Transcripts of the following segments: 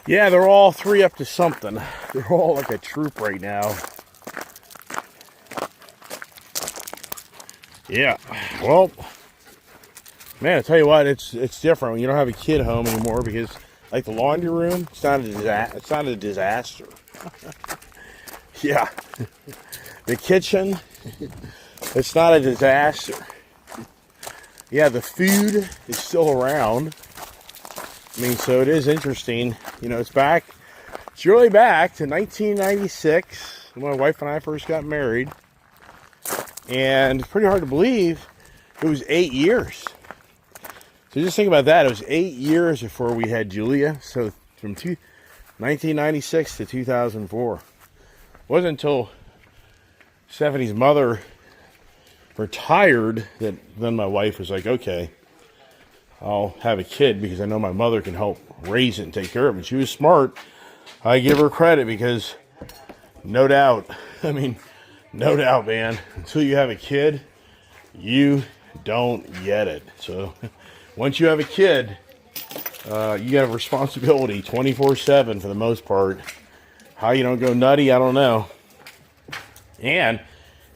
Yeah, they're all three up to something. They're all like a troop right now. Yeah, well, man, I tell you what, it's different when you don't have a kid home anymore, because like the laundry room, it's not a disaster. Yeah, the kitchen, it's not a disaster. Yeah, the food is still around. I mean, so it is interesting. You know, it's really back to 1996 when my wife and I first got married. And it's pretty hard to believe it was 8 years. So just think about that. It was 8 years before we had Julia. So from 1996 to 2004. It wasn't until Stephanie's mother retired that then my wife was like, okay, I'll have a kid because I know my mother can help raise it and take care of it. And she was smart. I give her credit because no doubt, no doubt, man, until you have a kid, you don't get it. So once you have a kid, you have responsibility 24/7 for the most part. How you don't go nutty, I don't know. And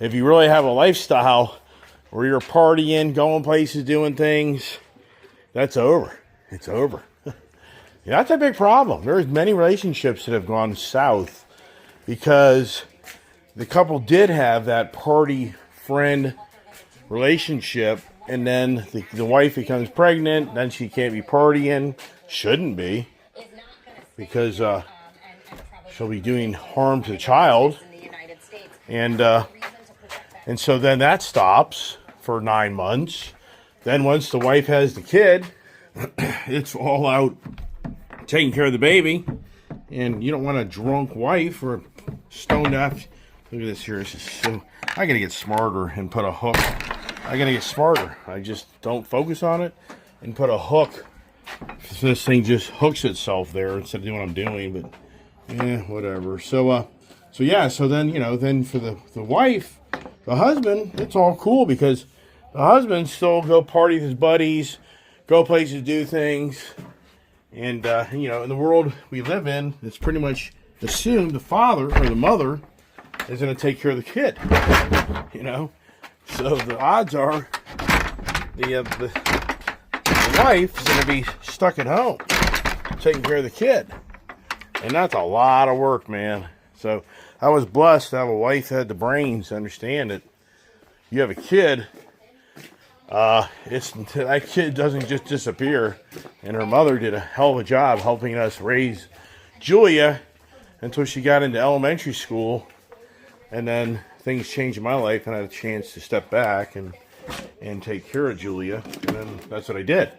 if you really have a lifestyle where you're partying, going places, doing things, that's over. It's over. Yeah, that's a big problem. There's many relationships that have gone south because the couple did have that party friend relationship, and then the wife becomes pregnant, then she can't be partying, shouldn't be, because she'll be doing harm to the child, and so then that stops for 9 months. Then once the wife has the kid, it's all out taking care of the baby. And you don't want a drunk wife or a stoned up. Look at this here. So I got to get smarter and put a hook. I got to get smarter. I just don't focus on it and put a hook. So this thing just hooks itself there instead of doing what I'm doing. But yeah, whatever. So then, then for the wife, the husband, it's all cool because the husband still go party with his buddies, go places, do things. And, in the world we live in, it's pretty much assumed the father or the mother is going to take care of the kid. So the odds are the wife is going to be stuck at home taking care of the kid. And that's a lot of work, man. So I was blessed to have a wife that had the brains to understand it. You have a kid, that kid doesn't just disappear, and her mother did a hell of a job helping us raise Julia until she got into elementary school, and then things changed in my life, and I had a chance to step back and take care of Julia, and then that's what I did.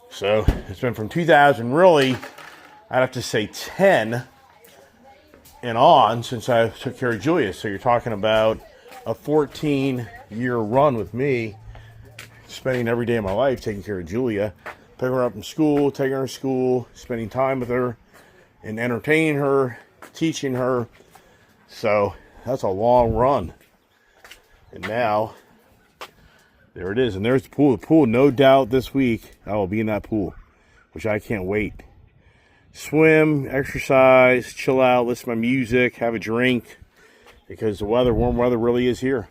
So it's been from 2000, really, I'd have to say 10 and on since I took care of Julia. So you're talking about a 14-year run with me, spending every day of my life taking care of Julia, picking her up from school, taking her to school, spending time with her, and entertaining her, teaching her. So that's a long run. And now, there it is. And there's the pool. The pool, no doubt this week, I will be in that pool, which I can't wait. Swim, exercise, chill out, listen to my music, have a drink, because the warm weather really is here.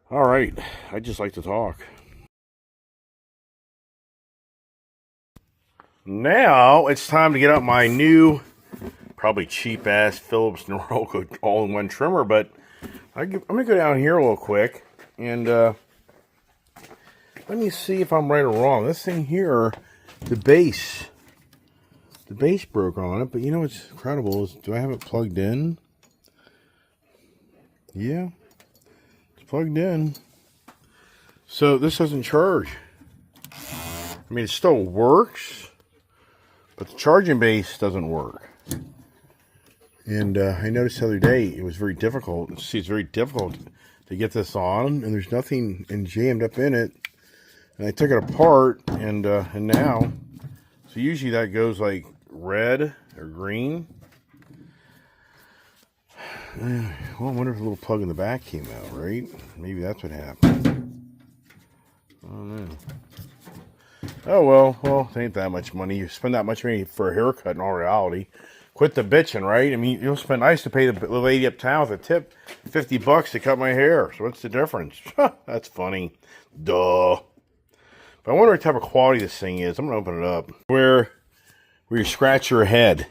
All right, I just like to talk. Now it's time to get out my new, probably cheap-ass Philips Norelco all-in-one trimmer, but I'm going to go down here real quick, and let me see if I'm right or wrong. This thing here, the base broke on it, but you know what's incredible is, do I have it plugged in? Yeah, it's plugged in. So this doesn't charge. I mean, it still works, but the charging base doesn't work. And I noticed the other day it was very difficult. See, it's very difficult to get this on, and there's nothing jammed up in it. And I took it apart, and now, so usually that goes like red or green. Well, I wonder if a little plug in the back came out, right? Maybe that's what happened. I don't know. Oh, well, it ain't that much money. You spend that much money for a haircut in all reality. Quit the bitching, right? I mean, you'll spend, I used to pay the lady uptown with a tip, $50 to cut my hair. So what's the difference? That's funny. Duh. But I wonder what type of quality this thing is. I'm going to open it up. Where you scratch your head.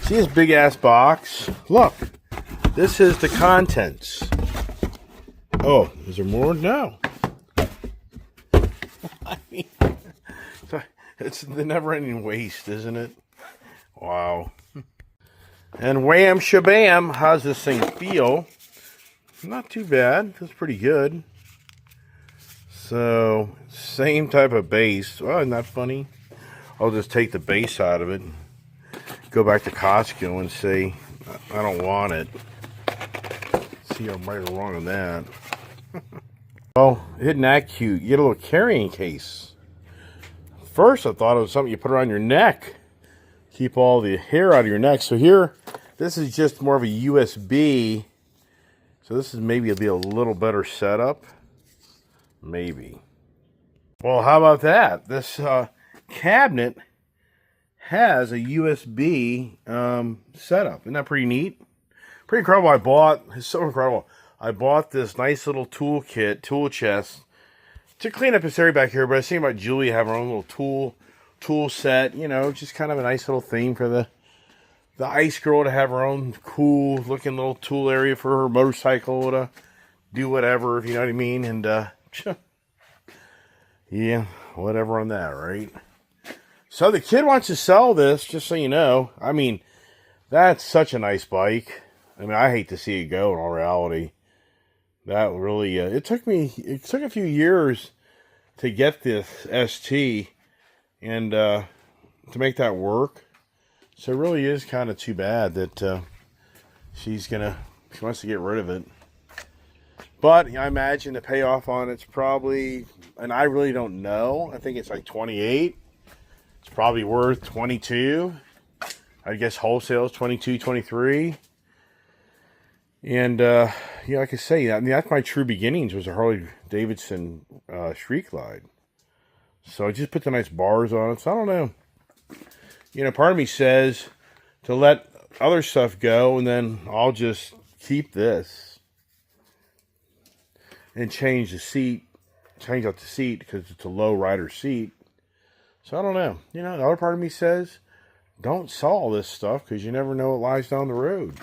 See this big ass box? Look. This is the contents. Oh, is there more? No. I mean, it's the never-ending waste, isn't it? Wow. And wham shabam, how's this thing feel? Not too bad. Feels pretty good. So, same type of base. Oh, isn't that funny? I'll just take the base out of it. Go back to Costco and say, I don't want it. See, I'm right or wrong on that. Well, isn't that cute? You get a little carrying case. First, I thought it was something you put around your neck. Keep all the hair out of your neck. So here, this is just more of a USB. So this is maybe it'll be a little better setup. Maybe. Well, how about that? This cabinet has a USB setup. Isn't that pretty neat? Pretty incredible. It's so incredible. I bought this nice little tool chest to clean up this area back here. But I was thinking about Julie having her own little tool set. You know, just kind of a nice little thing for the ice girl to have her own cool looking little tool area for her motorcycle to do whatever, if you know what I mean. And yeah, whatever on that, right? So the kid wants to sell this, just so you know. I mean, that's such a nice bike. I mean, I hate to see it go in all reality. That really, it took a few years to get this ST and to make that work. So it really is kind of too bad that she wants to get rid of it. But I imagine the payoff on it's probably, and I really don't know. I think it's like 28. It's probably worth 22. I guess wholesale is 22, 23. And, like I say, I mean, that's my true beginnings was a Harley Davidson Street Glide. So I just put the nice bars on it. So I don't know. You know, part of me says to let other stuff go and then I'll just keep this and change out the seat because it's a low rider seat. So I don't know. You know, the other part of me says don't sell all this stuff because you never know what lies down the road.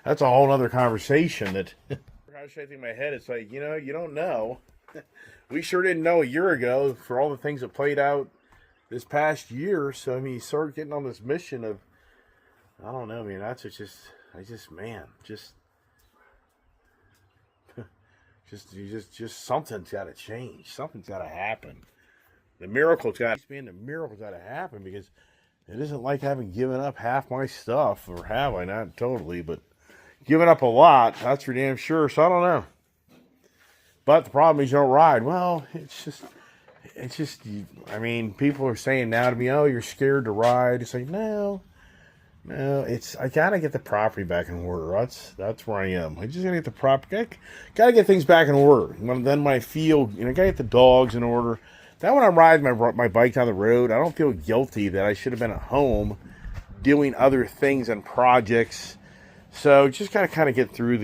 That's a whole other conversation. That how should I think in my head? It's like, you know, you don't know. We sure didn't know a year ago for all the things that played out this past year. So I mean, you start getting on this mission of, I don't know. I mean, just something's got to change. Something's got to happen. The miracle's got to happen because it isn't like having given up half my stuff, or have I? Not totally, but given up a lot, that's for damn sure. So I don't know. But the problem is you don't ride. Well, it's just, I mean, people are saying now to me, oh, you're scared to ride. It's like, no, I gotta get the property back in order. That's where I am. I just gotta get the property, gotta get things back in order. Then when I feel, gotta get the dogs in order. Then when I'm riding my bike down the road, I don't feel guilty that I should have been at home doing other things and projects. So just gotta kind of get through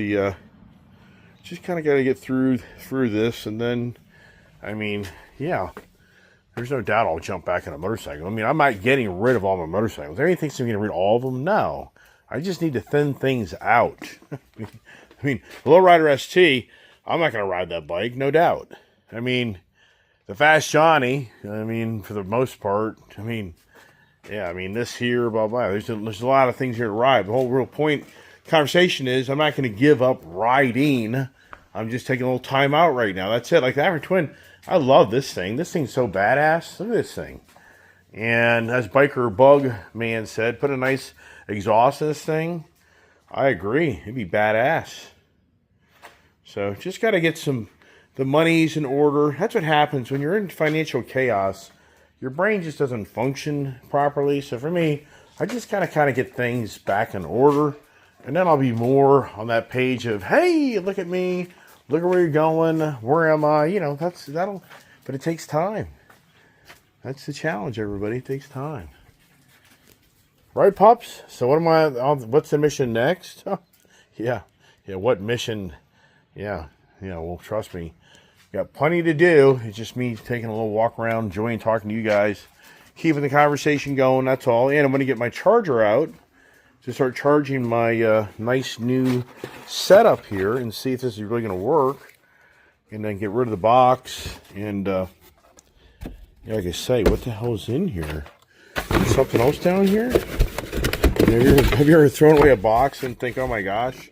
gotta get through this, and then, I mean, yeah, there's no doubt I'll jump back on a motorcycle. I mean, I'm not getting rid of all my motorcycles. Everything thinks I'm getting rid of all of them. No, I just need to thin things out. I mean, the Lowrider ST, I'm not gonna ride that bike, no doubt. I mean, the Fast Johnny, I mean, for the most part, I mean, yeah, I mean, this here, blah, blah. There's a lot of things here to ride. The whole real point conversation is I'm not going to give up riding. I'm just taking a little time out right now. That's it. Like the African Twin, I love this thing. This thing's so badass. Look at this thing. And as Biker Bug Man said, put a nice exhaust in this thing. I agree. It'd be badass. So just got to get the money's in order. That's what happens when you're in financial chaos. Your brain just doesn't function properly. So for me, I just gotta kind of get things back in order, and then I'll be more on that page of, hey, look at me, look at where you're going, where am I? You know, that'll. But it takes time. That's the challenge, everybody. It takes time. Right, pups? So what's the mission next? Yeah. What mission? Yeah. Well, trust me. Got plenty to do. It's just me taking a little walk around, enjoying talking to you guys, keeping the conversation going, that's all. And I'm going to get my charger out to start charging my nice new setup here and see if this is really going to work. And then get rid of the box. And, like I say, what the hell is in here? Is something else down here? Have you ever thrown away a box and think, oh my gosh,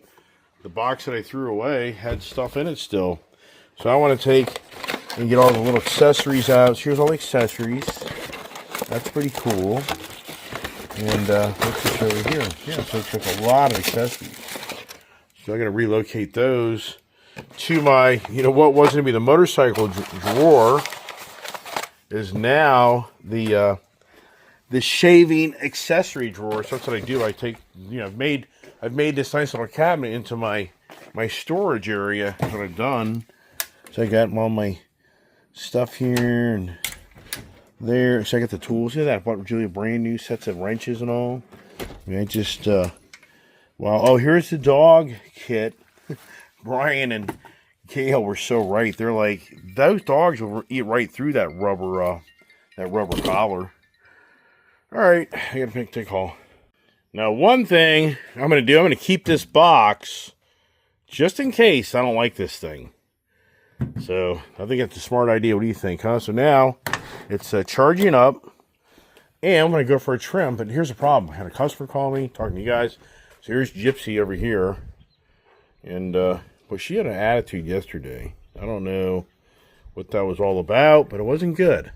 the box that I threw away had stuff in it still? So I want to take and get all the little accessories out. So here's all the accessories. That's pretty cool. And what's this over here? Yeah, so it took a lot of accessories. So I'm going to relocate those to my, what was going to be the motorcycle drawer is now the shaving accessory drawer. So that's what I do. I take, I've made this nice little cabinet into my storage area. That's what I've done. So I got all my stuff here and there. So I got the tools. Yeah, I bought Julia brand new sets of wrenches and all. I mean, oh, here's the dog kit. Brian and Kale were so right. They're like, those dogs will eat right through that rubber collar. All right, I gotta take a call. Now, one thing I'm gonna do, I'm gonna keep this box just in case I don't like this thing. So I think that's a smart idea. What do you think, huh? So now it's charging up, and I'm going to go for a trim. But here's the problem. I had a customer call me, talking to you guys. So here's Gypsy over here. And, well, she had an attitude yesterday. I don't know what that was all about, but it wasn't good.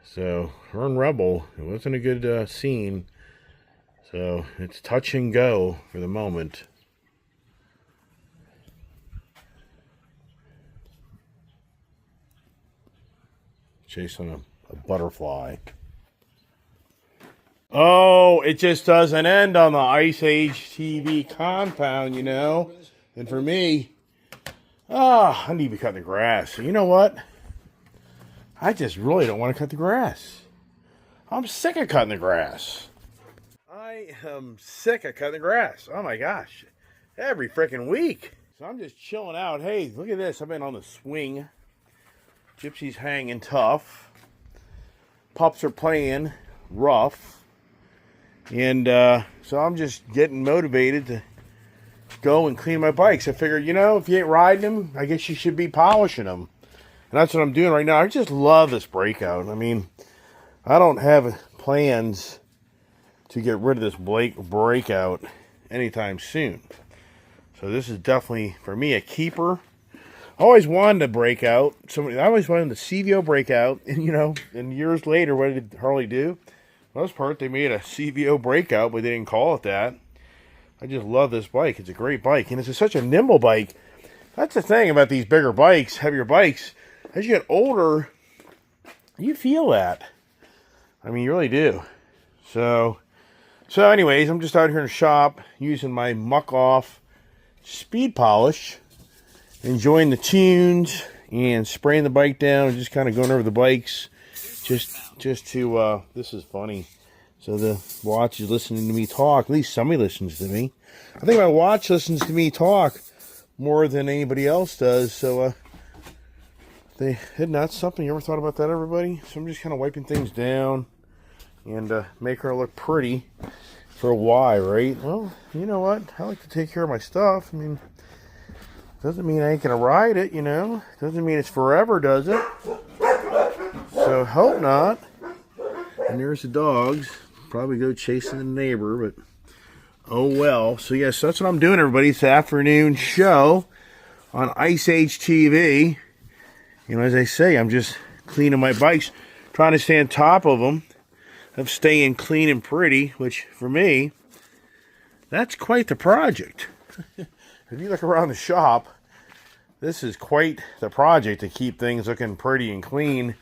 So her and Rebel, it wasn't a good scene. So it's touch and go for the moment. Chasing a butterfly. Oh, it just doesn't end on the Ice Age TV compound, And for me, I need to be cutting the grass. So you know what? I just really don't want to cut the grass. I'm sick of cutting the grass. I am sick of cutting the grass. Oh my gosh. Every freaking week. So I'm just chilling out. Hey, look at this. I've been on the swing. Gypsy's hanging tough. Pups are playing rough. And so I'm just getting motivated to go and clean my bikes. I figured, if you ain't riding them, I guess you should be polishing them. And that's what I'm doing right now. I just love this breakout. I mean, I don't have plans to get rid of this breakout anytime soon. So this is definitely, for me, a keeper. I always wanted a breakout. I always wanted the CVO breakout. And, and years later, what did Harley do? For the most part, they made a CVO breakout, but they didn't call it that. I just love this bike. It's a great bike. And it's such a nimble bike. That's the thing about these bigger bikes, heavier bikes. As you get older, you feel that. I mean, you really do. So anyways, I'm just out here in the shop using my muck off speed polish. Enjoying the tunes and spraying the bike down and just kind of going over the bikes just to this is funny. So the watch is listening to me talk. At least somebody listens to me. I think my watch listens to me talk more than anybody else does. So isn't that something? You ever thought about that, everybody? So I'm just kind of wiping things down and make her look pretty for a why, right? Well, you know what? I like to take care of my stuff. I mean, doesn't mean I ain't gonna ride it, Doesn't mean it's forever, does it? So hope not. And there's the dogs. Probably go chasing the neighbor, but oh well. So yes, that's what I'm doing, everybody. It's the afternoon show on Ice Age TV. As I say, I'm just cleaning my bikes, trying to stay on top of them, of staying clean and pretty, which for me, that's quite the project. If you look around the shop, this is quite the project to keep things looking pretty and clean.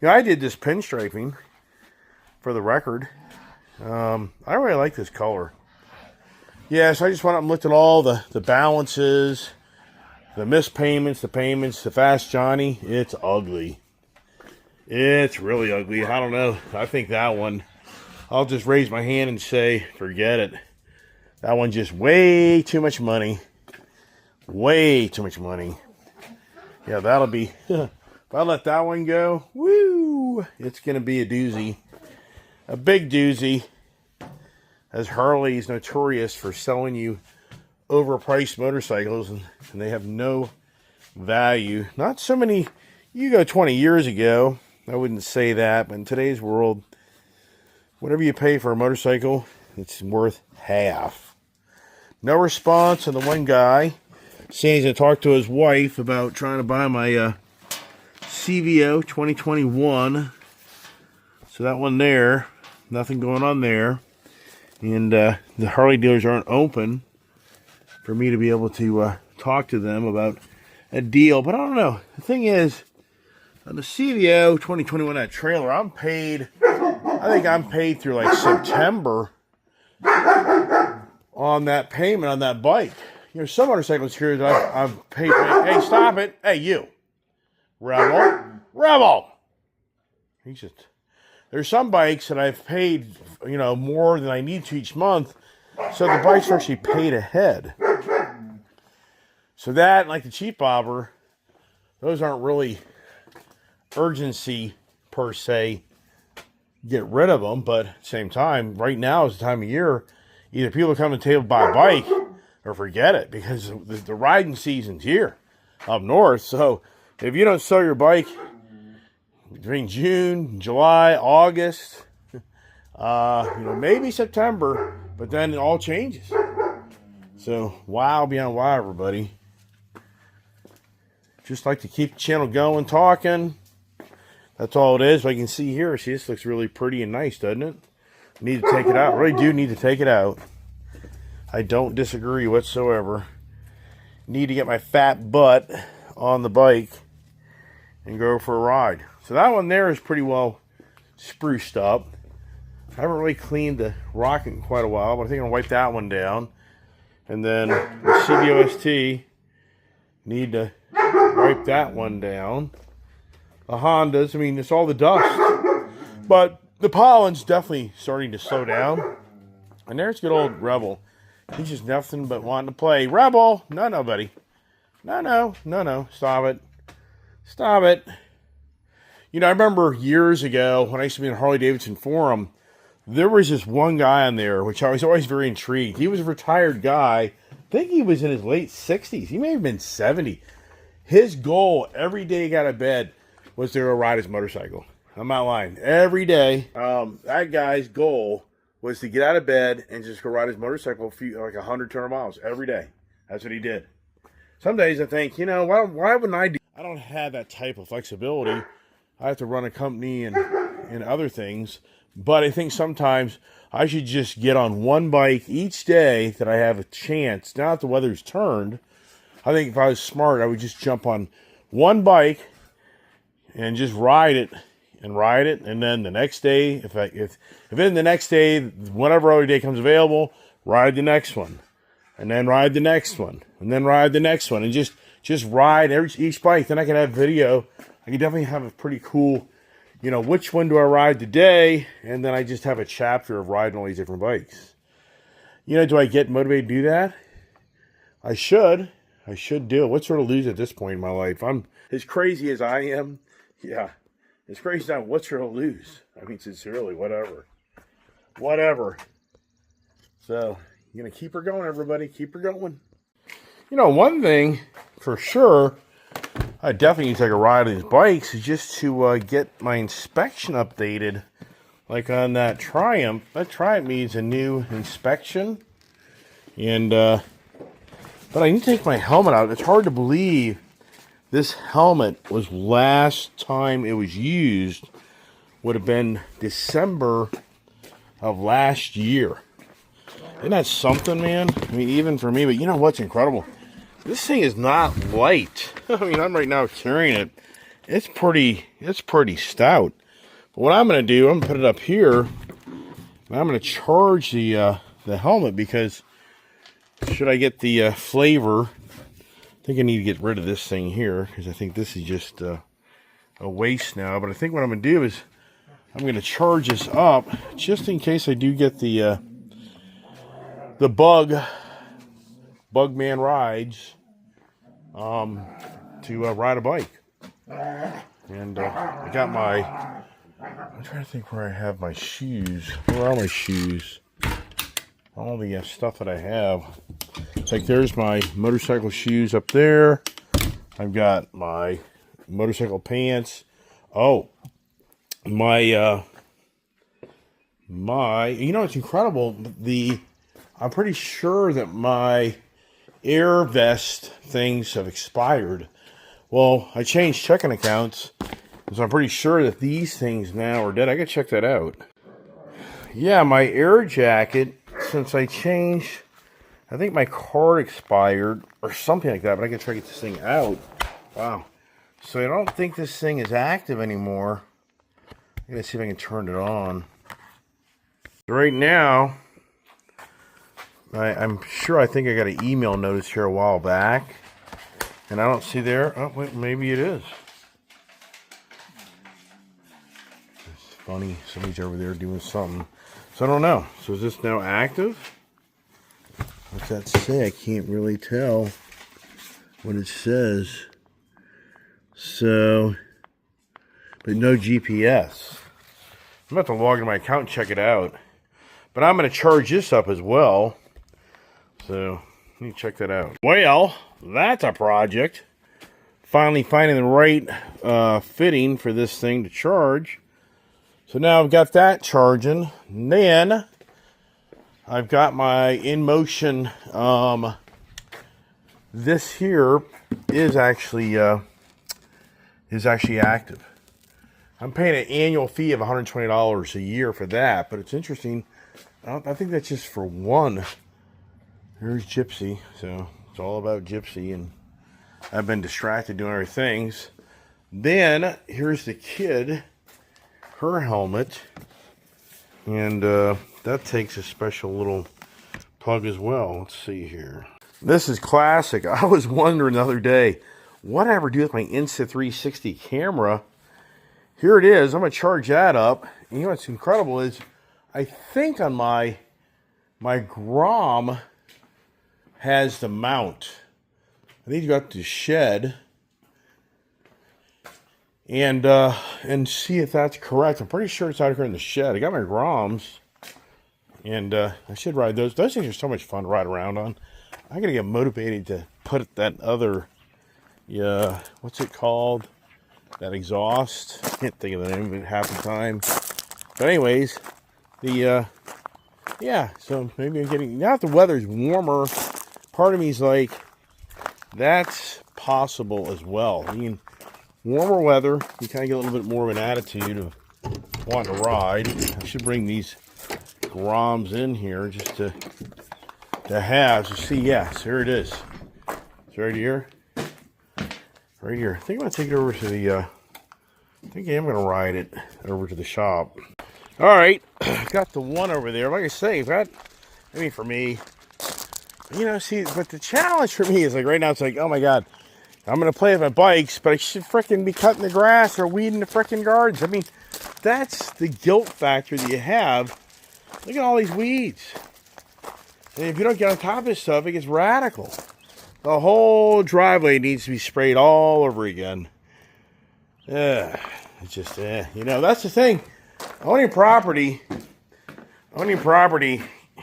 I did this pinstriping for the record. I really like this color. Yeah, so I just went up and looked at all the balances, the missed payments, the payments, the Fast Johnny. It's ugly. It's really ugly. I don't know. I think that one, I'll just raise my hand and say, forget it. That one's just way too much money. Way too much money. Yeah, that'll be, if I let that one go, woo, it's going to be a doozy. A big doozy. As Harley is notorious for selling you overpriced motorcycles, and they have no value. Not so many, you go 20 years ago, I wouldn't say that, but in today's world, whatever you pay for a motorcycle, it's worth half. No response on the one guy saying he's going to talk to his wife about trying to buy my CVO 2021. So that one there, nothing going on there. And the Harley dealers aren't open for me to be able to talk to them about a deal. But I don't know. The thing is, on the CVO 2021, that trailer, I'm paid, I think I'm paid through like September on that payment on that bike. You know, some motorcycles here that I've paid. Hey, stop it. Hey, you. Rebel. He's just, there's some bikes that I've paid, you know, more than I need to each month. So the bike's actually paid ahead. So that, like the cheap bobber, those aren't really urgency per se. Get rid of them, but at the same time, right now is the time of year, either people come to the table to buy a bike or forget it, because the riding season's here up north. So if you don't sell your bike between June, July, August, you know, maybe September, but then it all changes. So wow beyond wow, everybody. Just like to keep the channel going, talking. That's all it is. Like you can see here, see, this looks really pretty and nice, doesn't it? Need to take it out. Really do need to take it out. I don't disagree whatsoever. Need to get my fat butt on the bike and go for a ride. So that one there is pretty well spruced up. I haven't really cleaned the rocket in quite a while, but I think I'm going to wipe that one down. And then the CVOST, need to wipe that one down. The Hondas, I mean, it's all the dust. But the pollen's definitely starting to slow down. And there's good old Rebel. He's just nothing but wanting to play. Rebel! No, buddy. No. Stop it. Stop it. You know, I remember years ago when I used to be in the Harley-Davidson forum, there was this one guy on there, which I was always very intrigued. He was a retired guy. I think he was in his late 60s. He may have been 70. His goal every day he got out of bed was to go ride his motorcycle. I'm not lying. Every day, that guy's goal was to get out of bed and just go ride his motorcycle like 100, 200 miles every day. That's what he did. Some days I think, you know, why wouldn't I do? I don't have that type of flexibility. I have to run a company and other things. But I think sometimes I should just get on one bike each day that I have a chance. Now that the weather's turned, I think if I was smart, I would just jump on one bike and just ride it. And then the next day, if then the next day, whatever other day comes available, ride the next one. And then ride the next one. And then ride the next one. And just ride each bike. Then I can have video. I can definitely have a pretty cool, you know, which one do I ride today? And then I just have a chapter of riding all these different bikes. You know, do I get motivated to do that? I should do it. What's there to lose at this point in my life? I'm as crazy as I am. Yeah. As crazy as I am, what's there to lose? I mean, sincerely, whatever. So, you're going to keep her going, everybody. Keep her going. You know, one thing for sure, I definitely need to take a ride on these bikes is just to get my inspection updated. Like on that Triumph. That Triumph needs a new inspection. And, but I need to take my helmet out. It's hard to believe this helmet was last time it was used would have been December of last year. Isn't that something, man? I mean, even for me, but you know what's incredible? This thing is not light. I mean, I'm right now carrying it. It's pretty stout. But what I'm going to do, I'm going to put it up here. And I'm going to charge the helmet because should I get the flavor, I think I need to get rid of this thing here because I think this is just a waste now. But I think what I'm going to do is I'm going to charge this up just in case I do get the Bugman rides to ride a bike. And I got my, I'm trying to think where I have my shoes. Where are my shoes? All the stuff that I have. It's like there's my motorcycle shoes up there. I've got my motorcycle pants. Oh, my, you know, it's incredible. I'm pretty sure that my air vest things have expired. Well, I changed checking accounts, so I'm pretty sure that these things now are dead. I gotta check that out. Yeah, my air jacket, since I changed, I think my card expired or something like that, but I can try to get this thing out. Wow. So I don't think this thing is active anymore. I gotta see if I can turn it on. Right now, I'm sure I think I got an email notice here a while back. And I don't see there. Oh, wait, maybe it is. It's funny. Somebody's over there doing something. So I don't know. So is this now active? What's that say? I can't really tell what it says. So, but no GPS. I'm about to log into my account and check it out. But I'm going to charge this up as well. So, let me check that out. Well, that's a project. Finally finding the right fitting for this thing to charge. So now I've got that charging. And then I've got my InMotion. This here is actually active. I'm paying an annual fee of $120 a year for that, but it's interesting. I think that's just for one. Here's Gypsy, so it's all about Gypsy, and I've been distracted doing other things. Then here's the kid, her helmet, and that takes a special little plug as well. Let's see here. This is classic. I was wondering the other day, what I ever do with my Insta360 camera? Here it is. I'm going to charge that up. And you know what's incredible is, I think on my Grom has the mount. I need to go out to the shed and see if that's correct. I'm pretty sure it's out here in the shed. I got my Groms, and I should ride those. Those things are so much fun to ride around on. I gotta get motivated to put that other, what's it called? That exhaust. I can't think of the name of it half the time. But anyways, yeah. So maybe I'm getting, now that the weather's warmer, part of me is like, that's possible as well. I mean, warmer weather, you kind of get a little bit more of an attitude of wanting to ride. I should bring these Groms in here just to have. So see, yes, here it is. It's right here. Right here. I think I'm going to take it over to the, I think I am going to ride it over to the shop. All right, got the one over there. Like I say, that, I mean, for me, see, but the challenge for me is like right now, it's like, oh my God, I'm going to play with my bikes, but I should frickin' be cutting the grass or weeding the frickin' gardens. I mean, that's the guilt factor that you have. Look at all these weeds. And if you don't get on top of this stuff, it gets radical. The whole driveway needs to be sprayed all over again. It's just, that's the thing. Owning property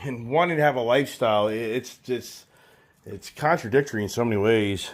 and wanting to have a lifestyle, it's contradictory in so many ways.